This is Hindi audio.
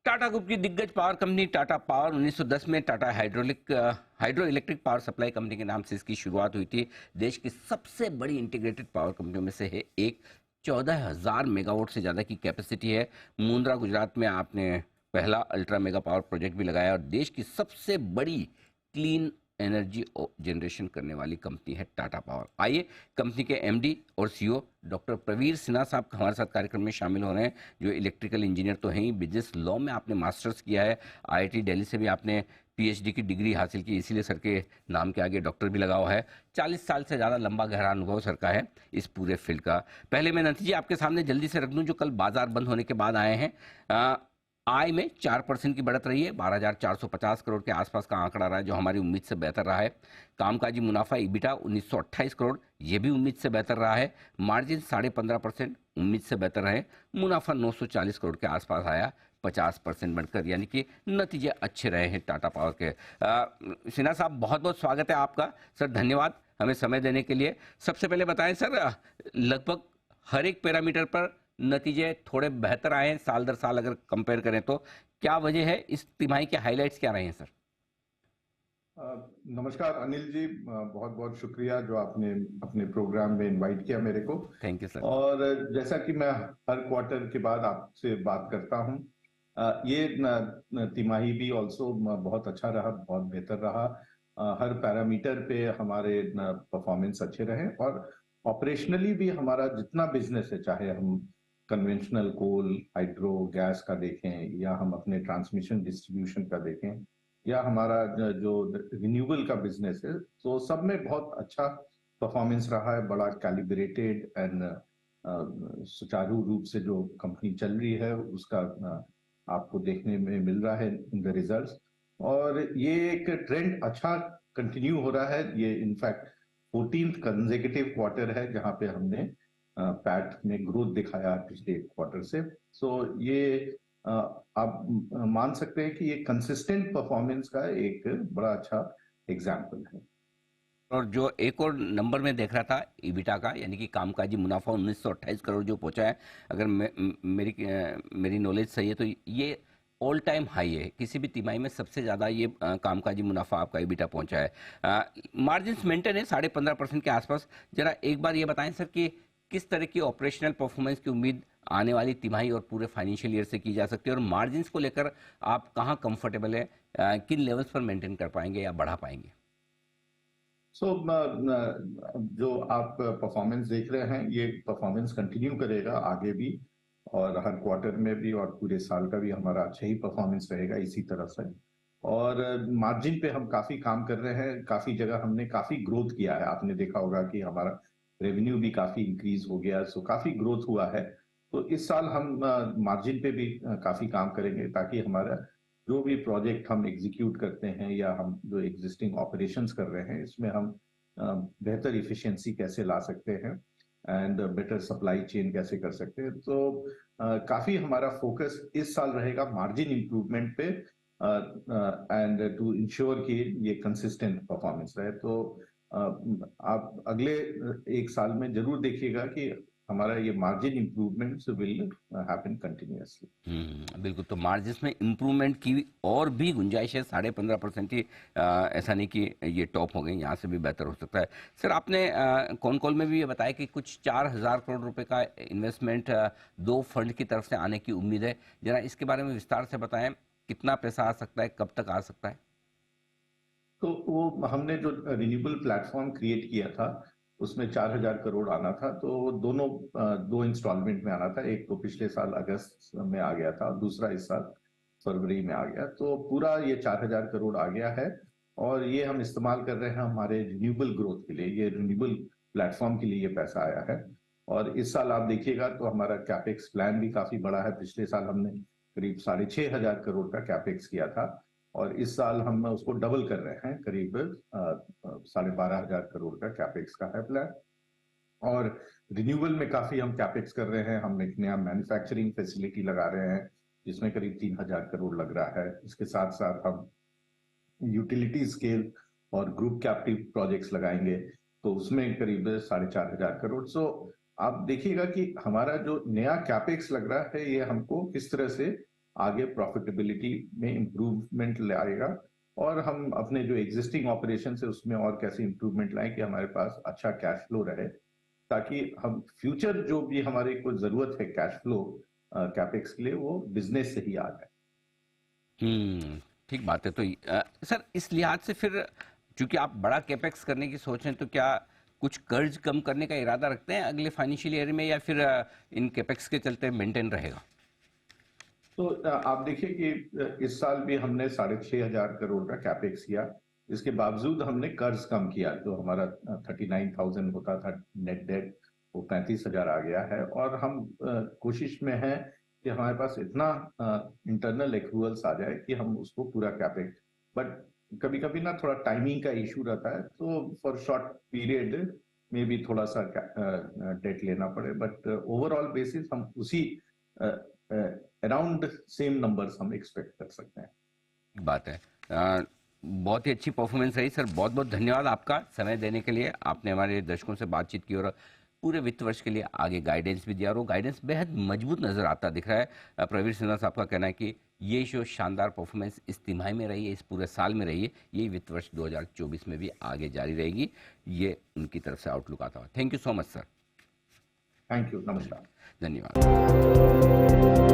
टाटा ग्रुप की दिग्गज पावर कंपनी टाटा पावर 1910 में Tata hydro electric power supply company के नाम से इसकी शुरुआत हुई थी। देश की सबसे बड़ी इंटीग्रेटेड पावर कंपनियों में से है एक। 14,000 मेगावाट से ज़्यादा की कैपेसिटी है। मुंद्रा गुजरात में आपने पहला अल्ट्रा मेगा पावर प्रोजेक्ट भी लगाया और देश की सबसे बड़ी क्लीन एनर्जी जनरेशन करने वाली कंपनी है टाटा पावर। आइए कंपनी के एमडी और सीईओ डॉक्टर प्रवीर सिन्हा साहब हमारे साथ कार्यक्रम में शामिल हो रहे हैं, जो इलेक्ट्रिकल इंजीनियर तो हैं ही, बिजनेस लॉ में आपने मास्टर्स किया है, आईआईटी दिल्ली से भी आपने पीएचडी की डिग्री हासिल की, इसीलिए सर के नाम के आगे डॉक्टर भी लगा हुआ है। 40 साल से ज़्यादा लंबा गहरा अनुभव सर का है इस पूरे फील्ड का। पहले मैं नतीजे आपके सामने जल्दी से रख दूं जो कल बाजार बंद होने के बाद आए हैं। आय में 4% की बढ़त रही है, 12,450 करोड़ के आसपास का आंकड़ा रहा है, जो हमारी उम्मीद से बेहतर रहा है। कामकाजी मुनाफा ईबिटा 1928 करोड़, ये भी उम्मीद से बेहतर रहा है। मार्जिन 15.5%, उम्मीद से बेहतर रहे। मुनाफा 940 करोड़ के आसपास आया, 50% बढ़कर, यानी कि नतीजे अच्छे रहे हैं टाटा पावर के। सिन्हा साहब, बहुत बहुत स्वागत है आपका। सर धन्यवाद हमें समय देने के लिए। सबसे पहले बताएं सर, लगभग हर एक पैरामीटर पर नतीजे थोड़े बेहतर आए हैं साल दर साल अगर कंपेयर करें तो, क्या वजह है? इस तिमाही के हाइलाइट्स क्या रहे हैं सर? नमस्कार अनिल जी, बहुत बहुत शुक्रिया जो आपने अपने प्रोग्राम में इनवाइट किया मेरे को। Thank you sir. और जैसा कि मैं हर क्वार्टर के बाद आपसे बात करता हूं, ये तिमाही भी ऑल्सो बहुत अच्छा रहा, बहुत बेहतर रहा। हर पैरामीटर पे हमारे परफॉर्मेंस अच्छे रहे और ऑपरेशनली भी हमारा जितना बिजनेस है, चाहे हम कन्वेंशनल कोल, हाइड्रो, गैस का देखें या हम अपने ट्रांसमिशन डिस्ट्रीब्यूशन का देखें या हमारा जो रिन्यूएबल का बिजनेस है, तो सब में बहुत अच्छा परफॉर्मेंस रहा है। बड़ा कैलिब्रेटेड एंड सुचारू रूप से जो कंपनी चल रही है उसका आपको देखने में मिल रहा है इन द रिजल्ट्स। और ये एक ट्रेंड अच्छा कंटिन्यू हो रहा है। ये इनफैक्ट 14th कंसेक्यूटिव क्वार्टर है जहां पे हमने पैट में ग्रोथ दिखाया पिछले क्वार्टर से। सो ये आप मान सकते हैं कि ये कंसिस्टेंट परफॉर्मेंस का एक बड़ा अच्छा एग्जाम्पल है। और जो एक और नंबर में देख रहा था ईबिटा का, यानी कि कामकाजी मुनाफा 1928 करोड़ जो पहुंचा है, अगर मेरी नॉलेज सही है तो ये ऑल टाइम हाई है। किसी भी तिमाही में सबसे ज़्यादा ये कामकाजी मुनाफा आपका ईबिटा पहुंचा है। मार्जिन मेंटेन है 15.5% के आसपास। जरा एक बार ये बताएं सर कि किस तरह की ऑपरेशनल परफॉर्मेंस की उम्मीद आने वाली तिमाही और पूरे फाइनेंशियल ईयर से की जा सकती है, और मार्जिन को लेकर आप कहाँ कंफर्टेबल है, किन लेवल्स पर मेंटेन कर पाएंगे या बढ़ा पाएंगे? जो आप परफॉर्मेंस देख रहे हैं, ये परफॉर्मेंस कंटिन्यू करेगा आगे भी, और हर क्वार्टर में भी और पूरे साल का भी हमारा अच्छा ही परफॉर्मेंस रहेगा इसी तरह से। और मार्जिन पे हम काफी काम कर रहे हैं, काफी जगह हमने काफी ग्रोथ किया है। आपने देखा होगा कि हमारा रेवेन्यू भी काफी इंक्रीज हो गया, सो काफी ग्रोथ हुआ है। तो इस साल हम मार्जिन पे भी काफी काम करेंगे ताकि हमारा जो भी प्रोजेक्ट हम एग्जीक्यूट करते हैं या हम जो एग्जिस्टिंग ऑपरेशंस कर रहे हैं, इसमें हम बेहतर इफिशिएंसी कैसे ला सकते हैं एंड बेटर सप्लाई चेन कैसे कर सकते हैं। तो काफी हमारा फोकस इस साल रहेगा मार्जिन इंप्रूवमेंट पे एंड टू इंश्योर कि ये कंसिस्टेंट परफॉर्मेंस रहे। तो आप अगले एक साल में जरूर देखिएगा कि हमारा ये margin improvement will happen continuously. बिल्कुल। तो मार्जिन्स में इम्प्रूवमेंट की और भी गुंजाइश है, 15.5% की। ऐसा नहीं कि ये टॉप हो गई, यहाँ से भी बेहतर हो सकता है। सर आपने कॉन कॉल में भी ये बताया कि कुछ 4,000 करोड़ रुपए का इन्वेस्टमेंट दो फंड की तरफ से आने की उम्मीद है। जरा इसके बारे में विस्तार से बताएं, कितना पैसा आ सकता है, कब तक आ सकता है? तो वो हमने जो रिन्यूएबल प्लेटफॉर्म क्रिएट किया था उसमें 4,000 करोड़ आना था। तो दोनों दो इंस्टॉलमेंट में आना था। एक तो पिछले साल अगस्त में आ गया था, दूसरा इस साल फरवरी में आ गया। तो पूरा ये 4,000 करोड़ आ गया है और ये हम इस्तेमाल कर रहे हैं हमारे रिन्यूएबल ग्रोथ के लिए। ये रिन्यूएबल प्लेटफॉर्म के लिए ये पैसा आया है। और इस साल आप देखिएगा तो हमारा कैपेक्स प्लान भी काफी बड़ा है। पिछले साल हमने करीब 6,500 करोड़ का कैपेक्स किया था और इस साल हम उसको डबल कर रहे हैं, करीब 12,500 करोड़ का कैपेक्स का है प्लान। और रिन्यूएबल में काफी हम कैपेक्स कर रहे हैं। हम एक नया मैन्युफैक्चरिंग फैसिलिटी लगा रहे हैं जिसमें करीब 3,000 करोड़ लग रहा है। इसके साथ साथ हम यूटिलिटी स्केल और ग्रुप कैप्टिव प्रोजेक्ट्स लगाएंगे, तो उसमें करीब 4,500 करोड़। सो आप देखिएगा कि हमारा जो नया कैपेक्स लग रहा है ये हमको किस तरह से आगे प्रॉफिटेबिलिटी में इम्प्रूवमेंट लाएगा और हम अपने जो एग्जिस्टिंग ऑपरेशन है उसमें और कैसे इम्प्रूवमेंट लाएं कि हमारे पास अच्छा कैश फ्लो रहे, ताकि हम फ्यूचर जो भी हमारे को जरूरत है कैश फ्लो कैपेक्स के लिए वो बिजनेस से ही आ जाए। ठीक बात है। तो सर इस लिहाज से फिर चूंकि आप बड़ा कैपेक्स करने की सोच रहे हैं, तो क्या कुछ कर्ज कम करने का इरादा रखते हैं अगले फाइनेंशियल ईयर में, या फिर इन कैपेक्स के चलते मेंटेन रहेगा? तो आप देखिए कि इस साल भी हमने 6,500 करोड़ का कैपेक्स किया, इसके बावजूद हमने कर्ज कम किया। जो हमारा 39,000 होता था नेट डेट, वो 35,000 आ गया है। और हम कोशिश में हैं कि हमारे पास इतना इंटरनल एक्रूवल्स आ जाए कि हम उसको पूरा कैपेक्स, बट कभी कभी ना थोड़ा टाइमिंग का इशू रहता है, तो फॉर शॉर्ट पीरियड में भी थोड़ा सा डेट लेना पड़े, बट ओवरऑल बेसिस हम उसी अराउंड सेम नंबर्स हम एक्सपेक्ट कर सकते हैं। बात है। बहुत ही अच्छी परफॉर्मेंस रही सर। बहुत बहुत धन्यवाद आपका समय देने के लिए। आपने हमारे दर्शकों से बातचीत की और पूरे वित्त वर्ष के लिए आगे गाइडेंस भी दिया, और वो गाइडेंस बेहद मजबूत नजर आता दिख रहा है। प्रवीर सिन्हा साहब का कहना है कि ये जो शानदार परफॉर्मेंस इस तिमाही में रही है, इस पूरे साल में रही है, यही वित्त वर्ष 2024 में भी आगे जारी रहेगी। ये उनकी तरफ से आउटलुक आता हुआ। Thank you so much sir. Thank you, नमस्कार, धन्यवाद।